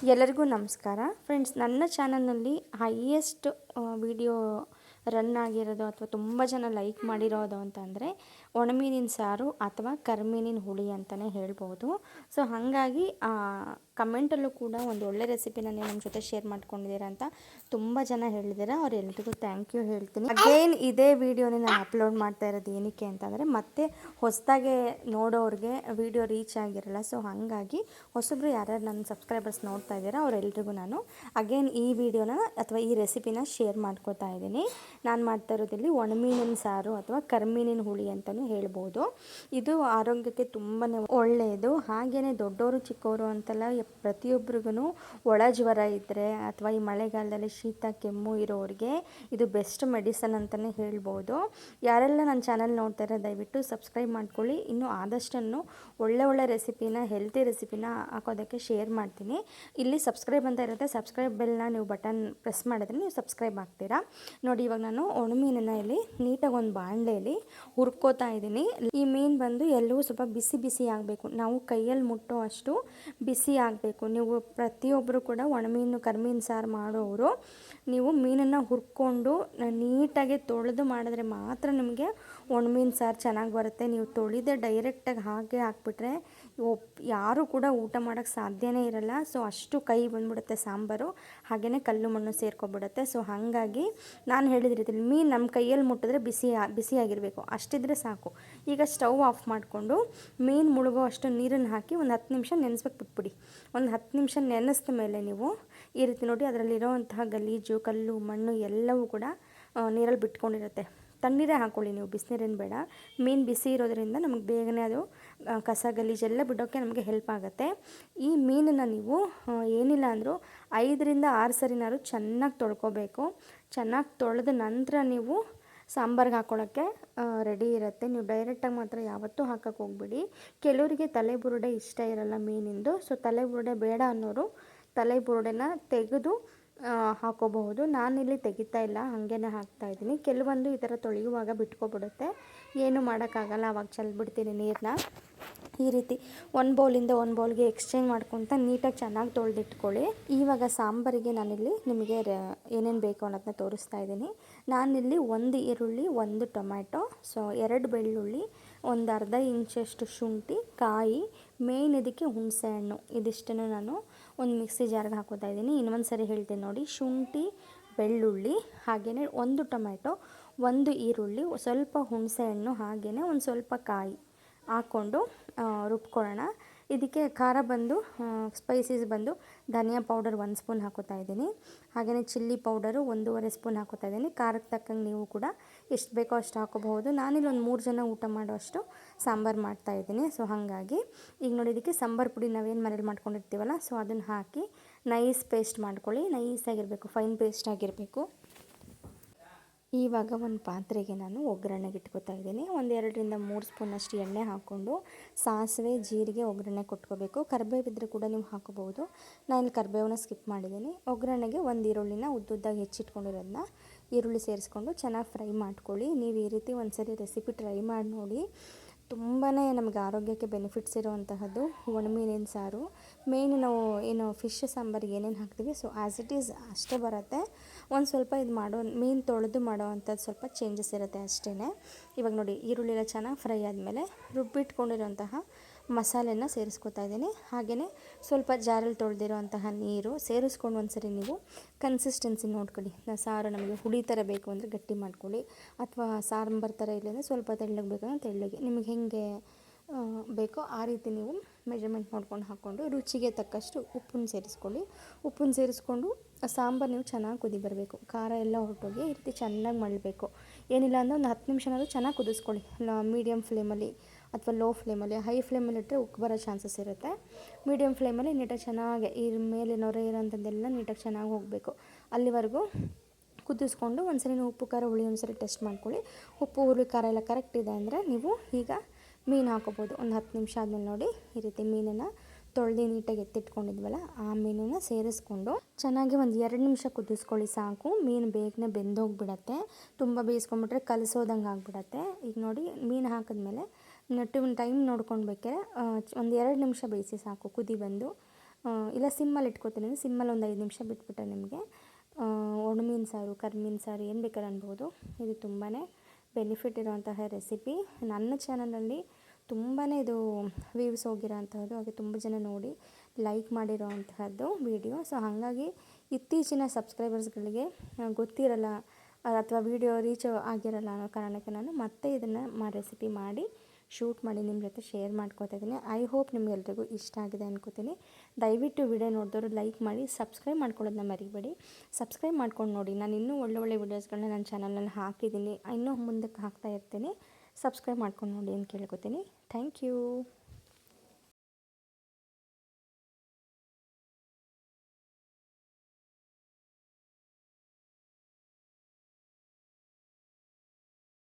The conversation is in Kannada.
ಎಲ್ಲರಿಗೂ ನಮಸ್ಕಾರ ಫ್ರೆಂಡ್ಸ್. ನನ್ನ ಚಾನಲ್ನಲ್ಲಿ ಹೈಯೆಸ್ಟ್ ವಿಡಿಯೋ ರನ್ ಆಗಿರೋದು ಅಥವಾ ತುಂಬ ಜನ ಲೈಕ್ ಮಾಡಿರೋದು ಅಂತಂದರೆ ಒಣಮೀನಿನ ಸಾರು ಅಥವಾ ಕರಿಮೀನಿನ ಹುಳಿ ಅಂತಲೇ ಹೇಳ್ಬೋದು. ಸೊ ಹಾಗಾಗಿ ಕಮೆಂಟಲ್ಲೂ ಕೂಡ ಒಂದು ಒಳ್ಳೆ ರೆಸಿಪಿನ ನೀವು ನಮ್ಮ ಜೊತೆ ಶೇರ್ ಮಾಡ್ಕೊಂಡಿದ್ದೀರಾ ಅಂತ ತುಂಬ ಜನ ಹೇಳಿದ್ದೀರಾ. ಅವರೆಲ್ಲರಿಗೂ ಥ್ಯಾಂಕ್ ಯು ಹೇಳ್ತೀನಿ. ಅಗೇನ್ ಇದೇ ವಿಡಿಯೋನೇ ನಾನು ಅಪ್ಲೋಡ್ ಮಾಡ್ತಾ ಇರೋದು ಏನಕ್ಕೆ ಅಂತಂದರೆ ಮತ್ತೆ ಹೊಸದಾಗೆ ನೋಡೋರಿಗೆ ವಿಡಿಯೋ ರೀಚ್ ಆಗಿರಲ್ಲ. ಸೊ ಹಾಗಾಗಿ ಹೊಸಬ್ರು ಯಾರ್ಯಾರು ನನ್ನ ಸಬ್ಸ್ಕ್ರೈಬರ್ಸ್ ನೋಡ್ತಾ ಇದ್ದೀರಾ ಅವರೆಲ್ಲರಿಗೂ ನಾನು ಅಗೇನ್ ಈ ವಿಡಿಯೋನ ಅಥವಾ ಈ ರೆಸಿಪಿನ ಶೇರ್ ಮಾಡ್ಕೋತಾ ಇದ್ದೀನಿ. ನಾನು ಮಾಡ್ತಾ ಇರೋದಿಲ್ಲಿ ಒಣಮೀನಿನ ಸಾರು ಅಥವಾ ಕರಿಮೀನಿನ ಹುಳಿ ಅಂತಲೂ ಹೇಳ್ಬೋದು. ಇದು ಆರೋಗ್ಯಕ್ಕೆ ತುಂಬಾ ಒಳ್ಳೆಯದು. ಹಾಗೆಯೇ ದೊಡ್ಡವರು ಚಿಕ್ಕವರು ಅಂತೆಲ್ಲ ಪ್ರತಿಯೊಬ್ಬರಿಗೂ ಒಳ ಜ್ವರ ಇದ್ದರೆ ಅಥವಾ ಈ ಮಳೆಗಾಲದಲ್ಲಿ ಶೀತ ಕೆಮ್ಮು ಇರೋರಿಗೆ ಇದು ಬೆಸ್ಟ್ ಮೆಡಿಸನ್ ಅಂತಲೇ ಹೇಳ್ಬೋದು. ಯಾರೆಲ್ಲ ನನ್ನ ಚಾನಲ್ ನೋಡ್ತಾರೆ ದಯವಿಟ್ಟು ಸಬ್ಸ್ಕ್ರೈಬ್ ಮಾಡ್ಕೊಳ್ಳಿ. ಇನ್ನೂ ಆದಷ್ಟನ್ನು ಒಳ್ಳೆ ರೆಸಿಪಿನ ಹೆಲ್ತಿ ರೆಸಿಪಿನ ಹಾಕೋದಕ್ಕೆ ಶೇರ್ ಮಾಡ್ತೀನಿ. ಇಲ್ಲಿ ಸಬ್ಸ್ಕ್ರೈಬ್ ಅಂತ ಇರುತ್ತೆ, ಸಬ್ಸ್ಕ್ರೈಬ್ ಬೆಲ್ನ ನೀವು ಬಟನ್ ಪ್ರೆಸ್ ಮಾಡಿದ್ರೆ ನೀವು ಸಬ್ಸ್ಕ್ರೈಬ್ ಆಗ್ತೀರಾ. ನೋಡಿ, ಇವಾಗ ನಾನು ಒಣಮೀನನ್ನು ಇಲ್ಲಿ ನೀಟಾಗಿ ಒಂದು ಬಾಣಲೆಯಲ್ಲಿ ಹುರ್ಕೋತಾ ಇದ್ದೀನಿ. ಈ ಮೀನು ಬಂದು ಎಲ್ಲವೂ ಸ್ವಲ್ಪ ಬಿಸಿ ಆಗಬೇಕು. ನಾವು ಕೈಯಲ್ಲಿ ಮುಟ್ಟೋ ಅಷ್ಟು ಬಿಸಿ ಆಗಬೇಕು. ನೀವು ಪ್ರತಿಯೊಬ್ಬರು ಕೂಡ ಒಣಮೀನು ಕರಿಮೀನು ಸಾರು ಮಾಡೋರು ನೀವು ಮೀನನ್ನು ಹುರ್ಕೊಂಡು ನೀಟಾಗಿ ತೊಳೆದು ಮಾಡಿದ್ರೆ ಮಾತ್ರ ನಿಮಗೆ ಒಣಮೀನು ಸಾರು ಚೆನ್ನಾಗಿ ಬರುತ್ತೆ. ನೀವು ತೊಳೆದೇ ಡೈರೆಕ್ಟಾಗಿ ಹಾಗೆ ಹಾಕ್ಬಿಟ್ರೆ ಯಾರೂ ಕೂಡ ಊಟ ಮಾಡೋಕ್ಕೆ ಸಾಧ್ಯನೇ ಇರಲ್ಲ. ಸೊ ಅಷ್ಟು ಕೈ ಬಂದ್ಬಿಡುತ್ತೆ ಸಾಂಬಾರು, ಹಾಗೆಯೇ ಕಲ್ಲು ಮಣ್ಣು ಸೇರ್ಕೊಬಿಡುತ್ತೆ. ಸೊ ಹಾಗಾಗಿ ನಾನು ಹೇಳಿದ ರೀತಿಯಲ್ಲಿ ಮೀನು ನಮ್ಮ ಕೈಯಲ್ಲಿ ಮುಟ್ಟಿದ್ರೆ ಬಿಸಿಯಾಗಿರಬೇಕು, ಅಷ್ಟಿದ್ರೆ ಸಾಕು. ಈಗ ಸ್ಟವ್ ಆಫ್ ಮಾಡಿಕೊಂಡು ಮೀನು ಮುಳುಗೋ ಅಷ್ಟು ನೀರನ್ನು ಹಾಕಿ ಒಂದು 10 ನಿಮಿಷ ನೆನೆಸ್ಬೇಕು ಬಿಟ್ಬಿಡಿ. ಒಂದು 10 ನಿಮಿಷ ನೆನೆಸಿದ ಮೇಲೆ ನೀವು ಈ ರೀತಿ ನೋಡಿ ಅದರಲ್ಲಿರೋವಂತಹ ಗಲೀಜು ಕಲ್ಲು ಮಣ್ಣು ಎಲ್ಲವೂ ಕೂಡ ನೀರಲ್ಲಿ ಬಿಟ್ಕೊಂಡಿರುತ್ತೆ. ತಣ್ಣೀರೇ ಹಾಕ್ಕೊಳ್ಳಿ ನೀವು, ಬಿಸಿನೀರೇನು ಬೇಡ. ಮೀನು ಬಿಸಿ ಇರೋದ್ರಿಂದ ನಮಗೆ ಬೇಗನೆ ಅದು ಕಸ ಗಲೀಜೆಲ್ಲ ಬಿಡೋಕ್ಕೆ ನಮಗೆ ಹೆಲ್ಪ್ ಆಗುತ್ತೆ. ಈ ಮೀನನ್ನು ನೀವು ಏನಿಲ್ಲ ಅಂದರೂ 5ರಿಂದ 6 ಸರಿನಾದ್ರು ಚೆನ್ನಾಗಿ ತೊಳ್ಕೊಬೇಕು. ಚೆನ್ನಾಗಿ ತೊಳೆದ ನಂತರ ನೀವು ಸಾಂಬಾರ್ಗೆ ಹಾಕ್ಕೊಳ್ಳೋಕ್ಕೆ ರೆಡಿ ಇರುತ್ತೆ. ನೀವು ಡೈರೆಕ್ಟಾಗಿ ಮಾತ್ರ ಯಾವತ್ತೂ ಹಾಕೋಕ್ಕೆ ಹೋಗ್ಬಿಡಿ. ಕೆಲವರಿಗೆ ತಲೆ ಬುರುಡೆ ಇಷ್ಟ ಇರಲ್ಲ ಮೀನಿಂದು. ಸೊ ತಲೆ ಬುರುಡೆ ಬೇಡ ಅನ್ನೋರು ತಲೆ ಬುರುಡೆನ ತೆಗೆದು ಹಾಕೋಬಹುದು. ನಾನಿಲ್ಲಿ ತೆಗಿತಾ ಇಲ್ಲ, ಹಾಗೇ ಹಾಕ್ತಾಯಿದ್ದೀನಿ. ಕೆಲವೊಂದು ಈ ಥರ ತೊಳೆಯುವಾಗ ಬಿಟ್ಕೊಬಿಡುತ್ತೆ, ಏನೂ ಮಾಡೋಕ್ಕಾಗಲ್ಲ. ಅವಾಗ ಚೆಲ್ಬಿಡ್ತೀನಿ ನೀರನ್ನ. ಈ ರೀತಿ ಒಂದು ಬೌಲಿಂದ ಒಂದು ಬೌಲ್ಗೆ ಎಕ್ಸ್ಚೇಂಜ್ ಮಾಡ್ಕೊತ ನೀಟಾಗಿ ಚೆನ್ನಾಗಿ ತೊಳೆದಿಟ್ಕೊಳ್ಳಿ. ಇವಾಗ ಸಾಂಬಾರಿಗೆ ನಾನಿಲ್ಲಿ ನಿಮಗೆ ಏನೇನು ಬೇಕು ಅನ್ನೋದನ್ನ ತೋರಿಸ್ತಾ ಇದ್ದೀನಿ. ನಾನಿಲ್ಲಿ 1 ಈರುಳ್ಳಿ, 1 ಟೊಮ್ಯಾಟೊ, ಸೊ 2 ಬೆಳ್ಳುಳ್ಳಿ, ಒಂದು ಅರ್ಧ ಇಂಚಷ್ಟು ಶುಂಠಿ, ಕಾಯಿ, ಮೇಯ್ನ್ ಇದಕ್ಕೆ ಹುಣಸೆ ಹಣ್ಣು, ಇದಿಷ್ಟನ್ನು ನಾನು ಒಂದು ಮಿಕ್ಸಿ ಜಾರ್ಗೆ ಹಾಕೋತಾ ಇದ್ದೀನಿ. ಇನ್ನೊಂದು ಸರಿ ಹೇಳ್ತೀನಿ ನೋಡಿ, ಶುಂಠಿ, ಬೆಳ್ಳುಳ್ಳಿ, ಹಾಗೆಯೇ 1 ಟೊಮ್ಯಾಟೊ, 1 ಈರುಳ್ಳಿ, ಸ್ವಲ್ಪ ಹುಣಸೆ ಹಣ್ಣು, ಹಾಗೆಯೇ ಒಂದು ಸ್ವಲ್ಪ ಕಾಯಿ ಹಾಕ್ಕೊಂಡು ರುಬ್ಕೊಳ್ಳೋಣ. ಇದಕ್ಕೆ ಖಾರ ಬಂದು ಸ್ಪೈಸಸ್ ಬಂದು ಧನಿಯಾ ಪೌಡರ್ 1 ಸ್ಪೂನ್ ಹಾಕೋತಾ ಇದ್ದೀನಿ. ಹಾಗೆಯೇ ಚಿಲ್ಲಿ ಪೌಡರು 1.5 ಸ್ಪೂನ್ ಹಾಕೋತಾ ಇದ್ದೀನಿ. ಖಾರಕ್ಕೆ ತಕ್ಕಂಗೆ ನೀವು ಕೂಡ ಎಷ್ಟು ಬೇಕೋ ಅಷ್ಟು ಹಾಕೋಬಹುದು. ನಾನಿಲ್ಲಿ ಒಂದು 3 ಜನ ಊಟ ಮಾಡೋಷ್ಟು ಸಾಂಬಾರು ಮಾಡ್ತಾಯಿದ್ದೀನಿ. ಸೊ ಹಾಗಾಗಿ ಈಗ ನೋಡಿ, ಇದಕ್ಕೆ ಸಾಂಬಾರು ಪುಡಿ ನಾವೇನು ಮನೇಲಿ ಮಾಡ್ಕೊಂಡಿರ್ತೀವಲ್ಲ, ಸೊ ಅದನ್ನು ಹಾಕಿ ನೈಸ್ ಪೇಸ್ಟ್ ಮಾಡ್ಕೊಳ್ಳಿ. ನೈಸಾಗಿರಬೇಕು, ಫೈನ್ ಪೇಸ್ಟ್ ಆಗಿರಬೇಕು. ಇವಾಗ ಒಂದು ಪಾತ್ರೆಗೆ ನಾನು ಒಗ್ಗರಣೆಗೆ ಇಟ್ಕೋತಾ ಇದ್ದೀನಿ. ಒಂದು 2ರಿಂದ 3 ಸ್ಪೂನಷ್ಟು ಎಣ್ಣೆ ಹಾಕ್ಕೊಂಡು ಸಾಸಿವೆ ಜೀರಿಗೆ ಒಗ್ಗರಣೆ ಕೊಟ್ಕೋಬೇಕು. ಕರಿಬೇವಿದ್ರೆ ಕೂಡ ನೀವು ಹಾಕೋಬಹುದು. ನಾನು ಕರಿಬೇವನ್ನ ಸ್ಕಿಪ್ ಮಾಡಿದ್ದೀನಿ. ಒಗ್ಗರಣೆಗೆ ಒಂದು ಈರುಳ್ಳಿನ ಉದ್ದುದ್ದಾಗಿ ಹೆಚ್ಚಿಟ್ಕೊಂಡಿರೋದನ್ನ ಈರುಳ್ಳಿ ಸೇರಿಸ್ಕೊಂಡು ಚೆನ್ನಾಗಿ ಫ್ರೈ ಮಾಡ್ಕೊಳ್ಳಿ. ನೀವು ಈ ರೀತಿ ಒಂದು ಸರಿ ರೆಸಿಪಿ ಟ್ರೈ ಮಾಡಿ ನೋಡಿ. ತುಂಬಾ ನಮಗೆ ಆರೋಗ್ಯಕ್ಕೆ ಬೆನಿಫಿಟ್ಸ್ ಇರುವಂತಹದ್ದು ಒಣಮೀನಿನ ಸಾರು. ಮೇಯ್ನ್ ನಾವು ಏನು ಫಿಶ್ ಸಾಂಬಾರಿಗೆ ಏನೇನು ಹಾಕ್ತೀವಿ ಸೊ ಆ್ಯಸ್ ಇಟ್ ಈಸ್ ಅಷ್ಟೇ ಬರುತ್ತೆ. ಒಂದು ಸ್ವಲ್ಪ ಇದು ಮೀನು ತೊಳೆದು ಮಾಡೋ ಅಂಥದ್ದು ಸ್ವಲ್ಪ ಚೇಂಜಸ್ ಇರುತ್ತೆ ಅಷ್ಟೇ. ಇವಾಗ ನೋಡಿ, ಈರುಳ್ಳಿ ಎಲ್ಲ ಚೆನ್ನಾಗಿ ಫ್ರೈ ಆದಮೇಲೆ ರುಬ್ಬಿಟ್ಕೊಂಡಿರೋಂತಹ ಮಸಾಲೆನ ಸೇರಿಸ್ಕೊತಾ ಇದ್ದೀನಿ. ಹಾಗೆಯೇ ಸ್ವಲ್ಪ ಜಾರಲ್ಲಿ ತೊಳೆದಿರೋಂತಹ ನೀರು ಸೇರಿಸ್ಕೊಂಡು ಒಂದ್ಸರಿ ನೀವು ಕನ್ಸಿಸ್ಟೆನ್ಸಿ ನೋಡ್ಕೊಳ್ಳಿ. ಸಾರು ನಮಗೆ ಹುಳಿ ಥರ ಬೇಕು ಅಂದರೆ ಗಟ್ಟಿ ಮಾಡ್ಕೊಳ್ಳಿ, ಅಥವಾ ಸಾಂಬಾರು ಥರ ಇಲ್ಲ ಅಂದರೆ ಸ್ವಲ್ಪ ತೆಳ್ಳಗೆ ಬೇಕಂದ್ರೆ ತೆಳ್ಳಗೆ, ನಿಮಗೆ ಹೆಂಗೆ ಬೇಕೋ ಆ ರೀತಿ ನೀವು ಮೆಜರ್ಮೆಂಟ್ ನೋಡ್ಕೊಂಡು ಹಾಕ್ಕೊಂಡು ರುಚಿಗೆ ತಕ್ಕಷ್ಟು ಉಪ್ಪನ್ನು ಸೇರಿಸ್ಕೊಳ್ಳಿ. ಉಪ್ಪನ್ನು ಸೇರಿಸ್ಕೊಂಡು ಸಾಂಬಾರು ನೀವು ಚೆನ್ನಾಗಿ ಕುದಿ ಬರಬೇಕು. ಖಾರ ಎಲ್ಲ ಹೊರಟೋಗಿ ಈ ರೀತಿ ಚೆನ್ನಾಗಿ ಮಳ್ಳಬೇಕು. ಏನಿಲ್ಲ ಅಂದರೆ ಒಂದು 10 ನಿಮಿಷನಾದರೂ ಚೆನ್ನಾಗಿ ಕುದಿಸ್ಕೊಳ್ಳಿ. ಮೀಡಿಯಮ್ ಫ್ಲೇಮಲ್ಲಿ ಅಥವಾ ಲೋ ಫ್ಲೇಮಲ್ಲಿ. ಹೈ ಫ್ಲೇಮಲ್ಲಿ ಇಟ್ಟರೆ ಉಕ್ಕಿ ಬರೋ ಚಾನ್ಸಸ್ ಇರುತ್ತೆ. ಮೀಡಿಯಮ್ ಫ್ಲೇಮಲ್ಲಿ ನೀಟಾಗಿ ಚೆನ್ನಾಗಿ ಈ ಮೇಲೆ ನೊರೆ ಇರೋಂಥದ್ದೆಲ್ಲ ನೀಟಾಗಿ ಚೆನ್ನಾಗಿ ಹೋಗಬೇಕು. ಅಲ್ಲಿವರೆಗೂ ಕುದಿಸ್ಕೊಂಡು ಒಂದ್ಸರಿ ನೀವು ಉಪ್ಪು ಖಾರ ಹುಳಿ ಒಂದ್ಸರಿ ಟೆಸ್ಟ್ ಮಾಡ್ಕೊಳ್ಳಿ. ಉಪ್ಪು ಹುಳಿ ಖಾರ ಎಲ್ಲ ಕರೆಕ್ಟ್ ಇದೆ ಅಂದರೆ ನೀವು ಈಗ ಮೀನು ಹಾಕೋಬೋದು. ಒಂದು 10 ನಿಮಿಷ ಆದಮೇಲೆ ನೋಡಿ, ಈ ರೀತಿ ಮೀನನ್ನು ತೊಳೆದು ನೀಟಾಗಿ ಎತ್ತಿಟ್ಕೊಂಡಿದ್ವಲ್ಲ ಆ ಮೀನನ್ನು ಸೇರಿಸ್ಕೊಂಡು ಚೆನ್ನಾಗಿ ಒಂದು 2 ನಿಮಿಷ ಕುದಿಸ್ಕೊಳ್ಳಿ ಸಾಕು. ಮೀನು ಬೇಗನೆ ಬೆಂದೋಗಿಬಿಡತ್ತೆ. ತುಂಬ ಬೇಯಿಸ್ಕೊಂಡ್ಬಿಟ್ರೆ ಕಲಸೋದಂಗೆ ಆಗಿಬಿಡತ್ತೆ. ಈಗ ನೋಡಿ, ಮೀನು ಹಾಕಿದ್ಮೇಲೆ ಟೈಮ್ ನೋಡ್ಕೊಂಡು ಬೇಕಾದ್ರೆ ಒಂದು 2 ನಿಮಿಷ ಬೇಯಿಸಿ ಸಾಕು. ಕುದಿ ಬಂದು ಇಲ್ಲ ಸಿಮ್ಮಲ್ಲಿ ಇಟ್ಕೋತೀನಿ. ಸಿಮ್ಮಲ್ಲಿ ಒಂದು 5 ನಿಮಿಷ ಬಿಟ್ಬಿಟ್ರೆ ನಿಮಗೆ ಒಣಮೀನು ಸಾರು, ಕರಿಮೀನು ಸಾರು ಏನು ಬೇಕಾದ್ರೆ ಅನ್ಬೋದು. ಇದು ತುಂಬಾ ಬೆನಿಫಿಟ್ ಇರೋಂತಹ ರೆಸಿಪಿ. ನನ್ನ ಚಾನಲಲ್ಲಿ ತುಂಬಾ ಇದು ವ್ಯೂವ್ಸ್ ಹೋಗಿರೋಂಥದ್ದು, ಹಾಗೆ ತುಂಬ ಜನ ನೋಡಿ ಲೈಕ್ ಮಾಡಿರೋ ಅಂಥದ್ದು ವಿಡಿಯೋ. ಸೊ ಹಾಗಾಗಿ ಇತ್ತೀಚಿನ ಸಬ್ಸ್ಕ್ರೈಬರ್ಸ್ಗಳಿಗೆ ಗೊತ್ತಿರಲ್ಲ ಅಥವಾ ವಿಡಿಯೋ ರೀಚ್ ಆಗಿರಲ್ಲ ಅನ್ನೋ ಕಾರಣಕ್ಕೆ ನಾನು ಮತ್ತೆ ಇದನ್ನು ರೆಸಿಪಿ ಮಾಡಿ ಶೂಟ್ ಮಾಡಿ ನಿಮ್ಮ ಜೊತೆ ಶೇರ್ ಮಾಡ್ಕೋತಾ ಇದ್ದೀನಿ. ಐ ಹೋಪ್ ನಿಮಗೆಲ್ರಿಗೂ ಇಷ್ಟ ಆಗಿದೆ ಅನ್ಕೋತೀನಿ. ದಯವಿಟ್ಟು ವಿಡಿಯೋ ನೋಡಿದವರು ಲೈಕ್ ಮಾಡಿ, ಸಬ್ಸ್ಕ್ರೈಬ್ ಮಾಡ್ಕೊಳ್ಳೋದನ್ನ ಮರಿಬೇಡಿ. ಸಬ್ಸ್ಕ್ರೈಬ್ ಮಾಡ್ಕೊಂಡು ನೋಡಿ, ನಾನು ಇನ್ನೂ ಒಳ್ಳೆ ವೀಡಿಯೋಸ್ಗಳನ್ನ ನನ್ನ ಚಾನಲಲ್ಲಿ ಹಾಕಿದ್ದೀನಿ, ಇನ್ನೂ ಮುಂದಕ್ಕೆ ಹಾಕ್ತಾ ಇರ್ತೀನಿ. ಸಬ್ಸ್ಕ್ರೈಬ್ ಮಾಡ್ಕೊಂಡು ನೋಡಿ ಅಂತ ಕೇಳ್ಕೊತೀನಿ. Thank you.